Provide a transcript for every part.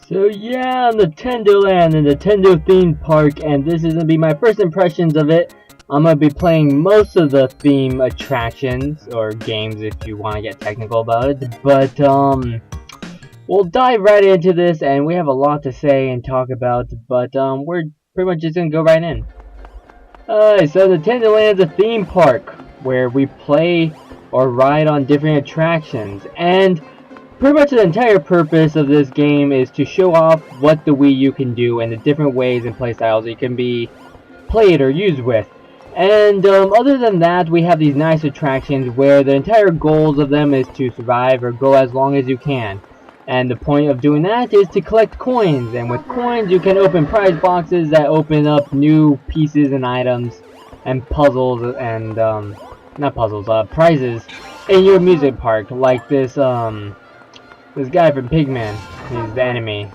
So yeah, Nintendo Land, the Nintendo theme park, and this is gonna be my first impressions of it. I'm gonna be playing most of the theme attractions, or games if you want to get technical about it, but we'll dive right into this, and we have a lot to say and talk about, but we're pretty much just gonna go right in. Alright, so Nintendo Land is a theme park, where we play or ride on different attractions, and pretty much the entire purpose of this game is to show off what the Wii U can do and the different ways and playstyles it can be played or used with. And other than that, we have these nice attractions where the entire goals of them is to survive or go as long as you can. And the point of doing that is to collect coins, and with coins you can open prize boxes that open up new pieces and items and puzzles and not puzzles, prizes in your music park, like this guy from Pigman. He's the enemy.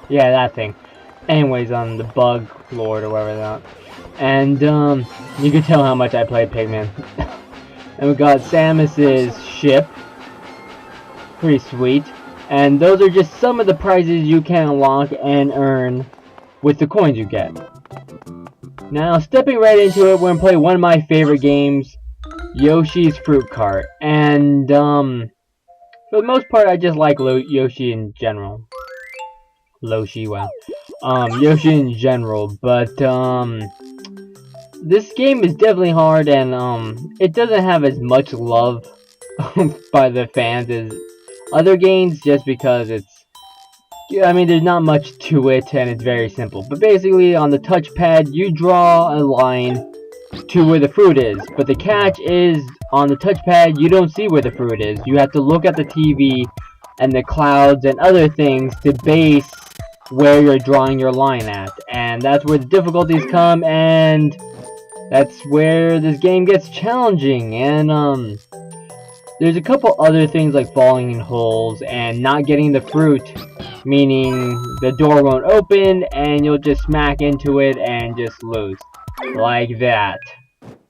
Yeah, that thing. Anyways, the Bug Lord or whatever that. And you can tell how much I played Pigman. And we got Samus's ship. Pretty sweet. And those are just some of the prizes you can unlock and earn with the coins you get. Now, stepping right into it, we're gonna play one of my favorite games, Yoshi's Fruit Cart. And for the most part, I just like Yoshi in general. Yoshi in general, but this game is definitely hard, and it doesn't have as much love by the fans as other games, just because there's not much to it, and it's very simple. But basically, on the touchpad, you draw a line to where the fruit is, but the catch is, on the touchpad, you don't see where the fruit is. You have to look at the TV and the clouds and other things to base where you're drawing your line at. And that's where the difficulties come, and that's where this game gets challenging. And there's a couple other things like falling in holes and not getting the fruit, meaning the door won't open and you'll just smack into it and just lose. Like that.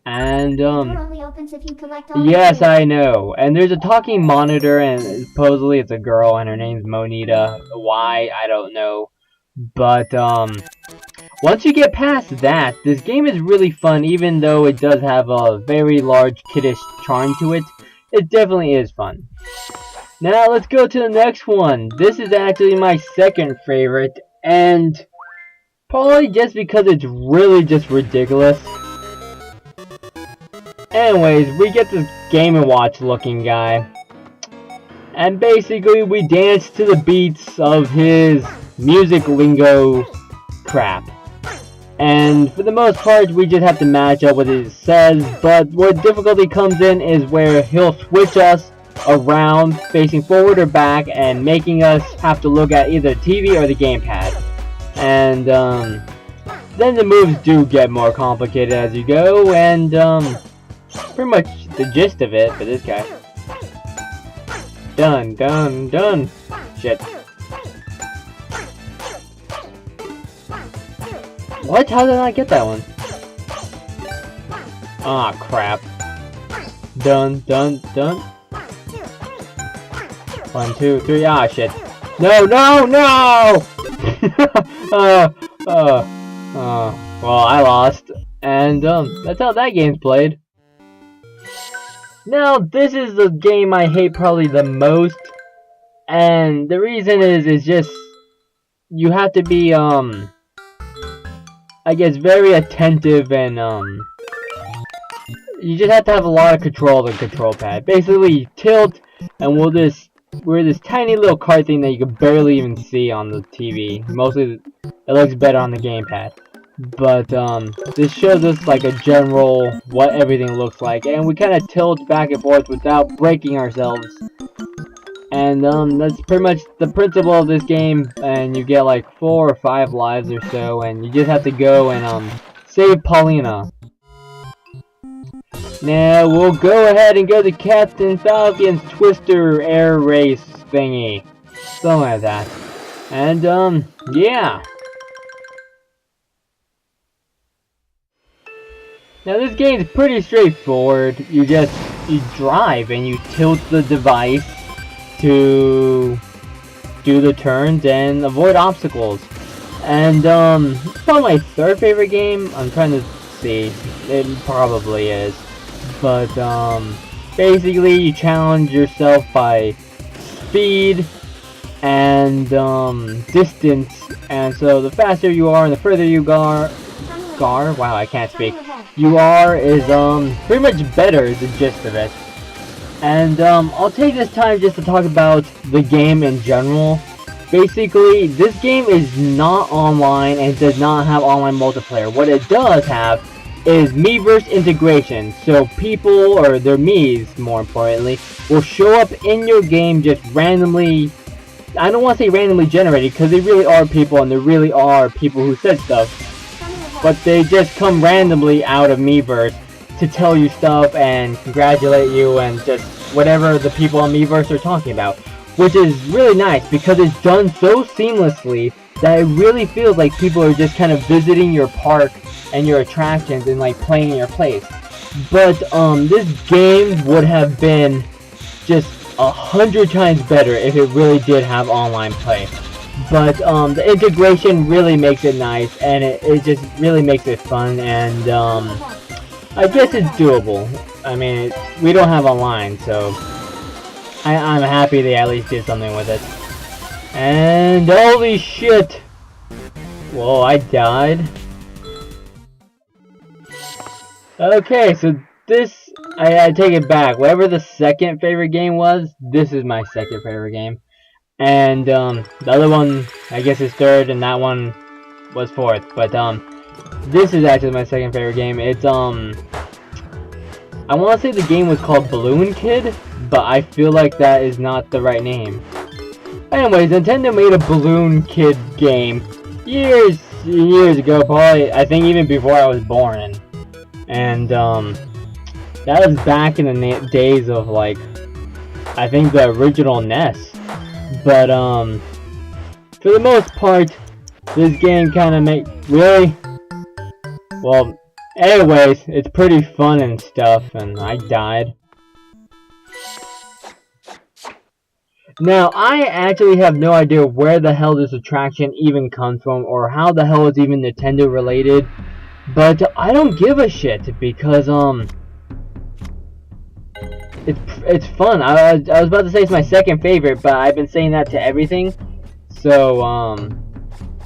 And only opens if you collect all yes, I know. And there's a talking monitor, and supposedly it's a girl, and her name's Monita. Why, I don't know. But once you get past that, this game is really fun. Even though it does have a very large kiddish charm to it, it definitely is fun. Now let's go to the next one. This is actually my second favorite, and probably just because it's really just ridiculous. Anyways, we get this Game & Watch looking guy, and basically we dance to the beats of his music lingo crap. And for the most part, we just have to match up what it says, but where difficulty comes in is where he'll switch us around, facing forward or back, and making us have to look at either the TV or the gamepad. And then the moves do get more complicated as you go, and pretty much the gist of it for this guy. Done. Shit. What? How did I get that one? Ah, crap. Done. 1, 2, 3. Ah, shit. No! Well, I lost. And, that's how that game's played. Now, this is the game I hate probably the most. And the reason is just, you have to be, I guess, very attentive, and, you just have to have a lot of control of the control pad. Basically, you tilt, and we're this tiny little card thing that you can barely even see on the TV. Mostly, it looks better on the gamepad. But, this shows us, like, a general, what everything looks like. And we kind of tilt back and forth without breaking ourselves. And, that's pretty much the principle of this game. And you get, like, 4 or 5 lives or so. And you just have to go and, save Paulina. Now, we'll go ahead and go to Captain Falcon's Twister Air Race thingy. Something like that. And, yeah. Now this game is pretty straightforward. You drive and you tilt the device to do the turns and avoid obstacles. And it's probably my third favorite game. I'm trying to see. It probably is. But basically you challenge yourself by speed and distance. And so the faster you are and the further you wow, I can't speak. You are is pretty much better is the gist of it. And I'll take this time just to talk about the game in general. Basically, this game is not online and does not have online multiplayer. What it does have is Miiverse integration. So people, or their Miis more importantly, will show up in your game just randomly. I don't want to say randomly generated because they really are people and there really are people who said stuff. But they just come randomly out of Miiverse to tell you stuff and congratulate you and just whatever the people on Miiverse are talking about. Which is really nice because it's done so seamlessly that it really feels like people are just kind of visiting your park and your attractions and like playing in your place. But this game would have been just 100 times better if it really did have online play. But the integration really makes it nice and it just really makes it fun, and I guess it's doable. I mean, we don't have online, so I'm happy they at least did something with it. And holy shit! Whoa, I died. Okay, so this, I take it back. Whatever the second favorite game was, this is my second favorite game. And the other one, I guess, is third, and that one was fourth. But this is actually my second favorite game. It's I want to say the game was called Balloon Kid, but I feel like that is not the right name. Anyways, Nintendo made a Balloon Kid game years ago, probably, I think even before I was born. And that was back in the days of, like, I think the original NES. But for the most part, this game kind of really, well, anyways, it's pretty fun and stuff, and I died. Now, I actually have no idea where the hell this attraction even comes from, or how the hell it's even Nintendo related, but I don't give a shit, because, it's fun. I was about to say it's my second favorite, but I've been saying that to everything, so,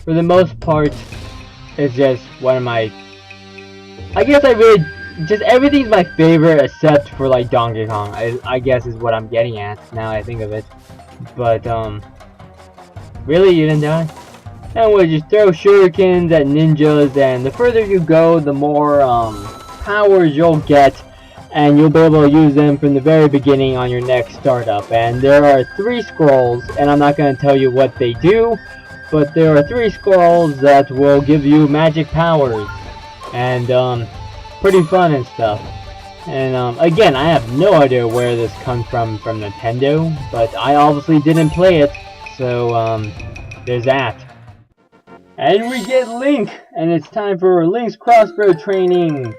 for the most part, it's just one of my, I guess I really, just everything's my favorite except for like Donkey Kong, I guess is what I'm getting at now I think of it. But really, you didn't die? Anyway, just throw shurikens at ninjas, and the further you go, the more powers you'll get, and you'll be able to use them from the very beginning on your next startup. And there are 3 scrolls, and I'm not going to tell you what they do, but there are 3 scrolls that will give you magic powers. And pretty fun and stuff. And again, I have no idea where this comes from Nintendo, but I obviously didn't play it, so there's that. And we get Link, and it's time for Link's crossbow training.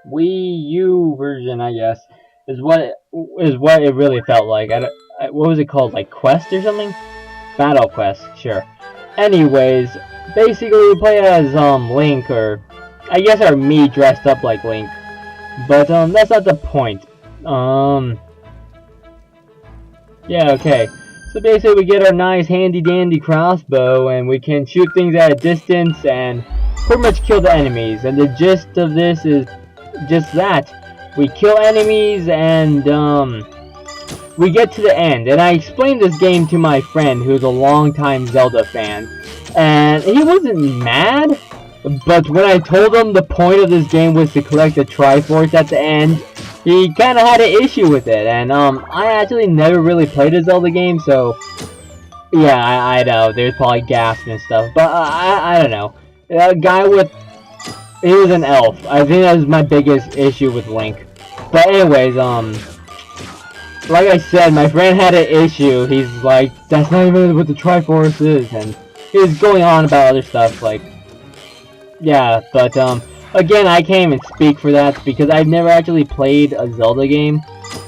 Wii U version, I guess, is what it really felt like. What was it called, like Quest or something? Battle Quest, sure. Anyways, basically we play as Link, or I guess our Mii dressed up like Link. But that's not the point. Yeah, okay. So basically we get our nice handy dandy crossbow and we can shoot things at a distance and pretty much kill the enemies. And the gist of this is just that. We kill enemies and we get to the end. And I explained this game to my friend who's a longtime Zelda fan. And he wasn't mad. But when I told him the point of this game was to collect the Triforce at the end, he kind of had an issue with it. And I actually never really played a Zelda game, so yeah, I know there's probably gasps and stuff. But I don't know. A guy with, he was an elf. I think that was my biggest issue with Link. But anyways, like I said, my friend had an issue. He's like, that's not even what the Triforce is, and he was going on about other stuff like. Yeah, but again, I can't even speak for that because I've never actually played a Zelda game.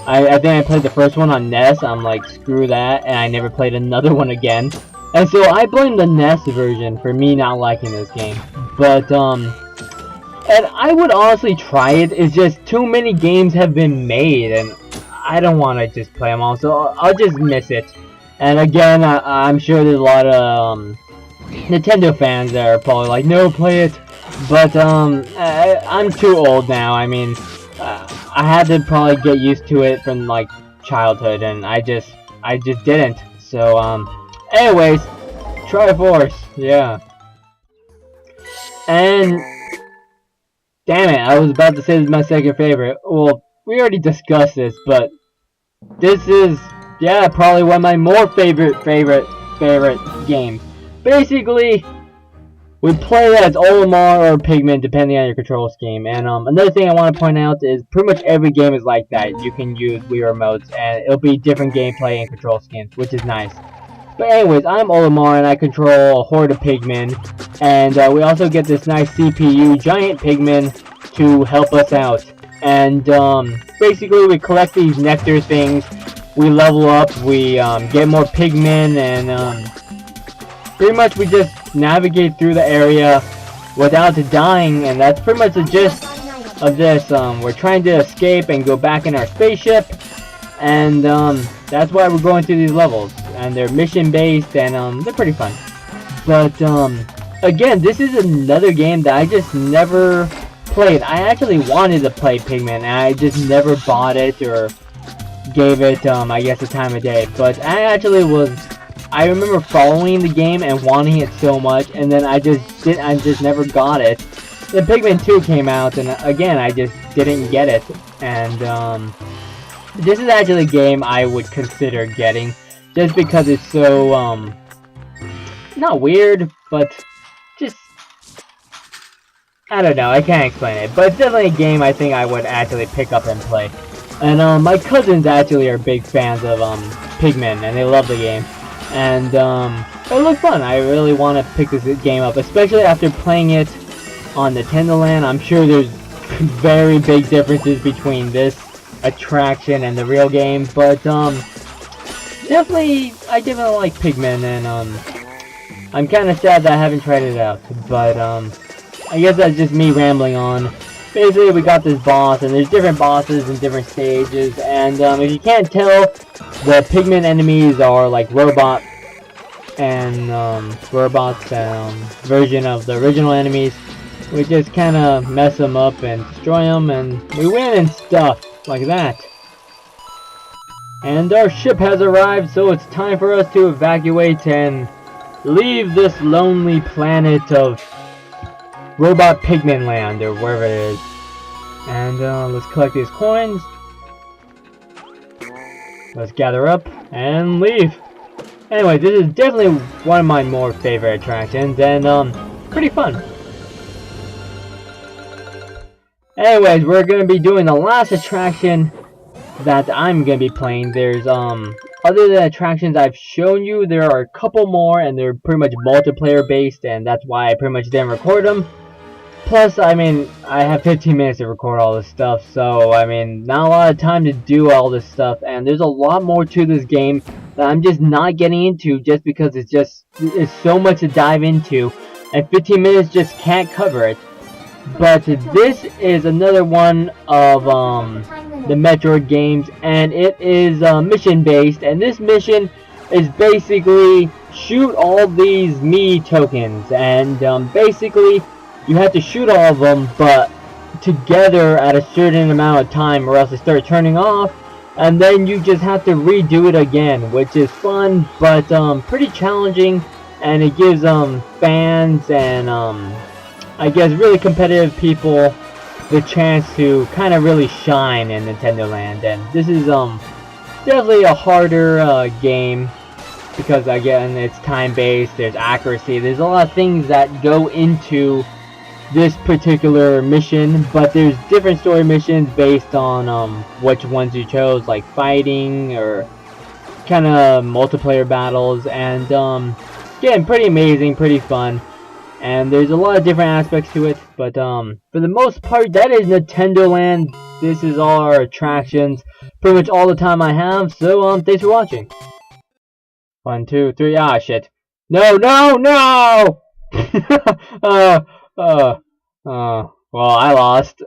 I think I played the first one on NES. I'm like, screw that, and I never played another one again. And so I blame the NES version for me not liking this game. But, and I would honestly try it, it's just too many games have been made, and I don't want to just play them all, so I'll just miss it. And again, I'm sure there's a lot of, Nintendo fans that are probably like, no, play it. But, I'm too old now, I mean, I had to probably get used to it from, like, childhood, and I just didn't. So, anyways, Triforce, yeah. And, damn it, I was about to say this is my second favorite. Well, we already discussed this, but this is, yeah, probably one of my more favorite games. Basically, we play as Olimar or Pigman depending on your control scheme. And another thing I want to point out is pretty much every game is like that. You can use Wii remotes and it'll be different gameplay and control schemes, which is nice. But anyways, I'm Olimar and I control a horde of Pigmen. And we also get this nice CPU giant Pigman to help us out. And basically we collect these nectar things, we level up, we get more Pigmen, and pretty much we just navigate through the area without dying, and that's pretty much the gist of this. We're trying to escape and go back in our spaceship, and that's why we're going through these levels. And they're mission based, and they're pretty fun. But again, this is another game that I just never played. I actually wanted to play Pigman, and I just never bought it or gave it, I guess, the time of day. But I remember following the game and wanting it so much, and then I just never got it. Then Pigman 2 came out, and again, I just didn't get it. And this is actually a game I would consider getting, just because it's so, not weird, but just, I don't know, I can't explain it. But it's definitely a game I think I would actually pick up and play. And my cousins actually are big fans of Pigman, and they love the game. And it looks fun. I really want to pick this game up, especially after playing it on Nintendo Land. I'm sure there's very big differences between this attraction and the real game, but I definitely like Pigman, and I'm kind of sad that I haven't tried it out. But I guess that's just me rambling on. Basically, we got this boss, and there's different bosses in different stages, and if you can't tell, the Pigman enemies are like robots and version of the original enemies. We just kind of mess them up and destroy them, and we win and stuff like that. And our ship has arrived, so it's time for us to evacuate and leave this lonely planet of Robot Pigman Land, or wherever it is. And let's collect these coins. Let's gather up and leave. Anyway, this is definitely one of my more favorite attractions, and pretty fun. Anyways, we're gonna be doing the last attraction that I'm gonna be playing. There's other than attractions I've shown you, there are a couple more, and they're pretty much multiplayer based, and that's why I pretty much didn't record them. Plus, I mean, I have 15 minutes to record all this stuff, so, I mean, not a lot of time to do all this stuff, and there's a lot more to this game that I'm just not getting into just because it's so much to dive into, and 15 minutes just can't cover it. But this is another one of the Metroid games, and it is mission based, and this mission is basically shoot all these Mii tokens, and basically you have to shoot all of them, but together at a certain amount of time, or else they start turning off, and then you just have to redo it again, which is fun, but pretty challenging, and it gives fans and I guess really competitive people the chance to kind of really shine in Nintendo Land. And this is definitely a harder game, because again, it's time based, there's accuracy, there's a lot of things that go into this particular mission, but there's different story missions based on which ones you chose, like fighting or kind of multiplayer battles, and again, pretty amazing, pretty fun, and there's a lot of different aspects to it, but for the most part, that is Nintendo Land. This is all our attractions, pretty much all the time I have, so thanks for watching. 1, 2, 3, ah shit. No, no, no! Well, I lost.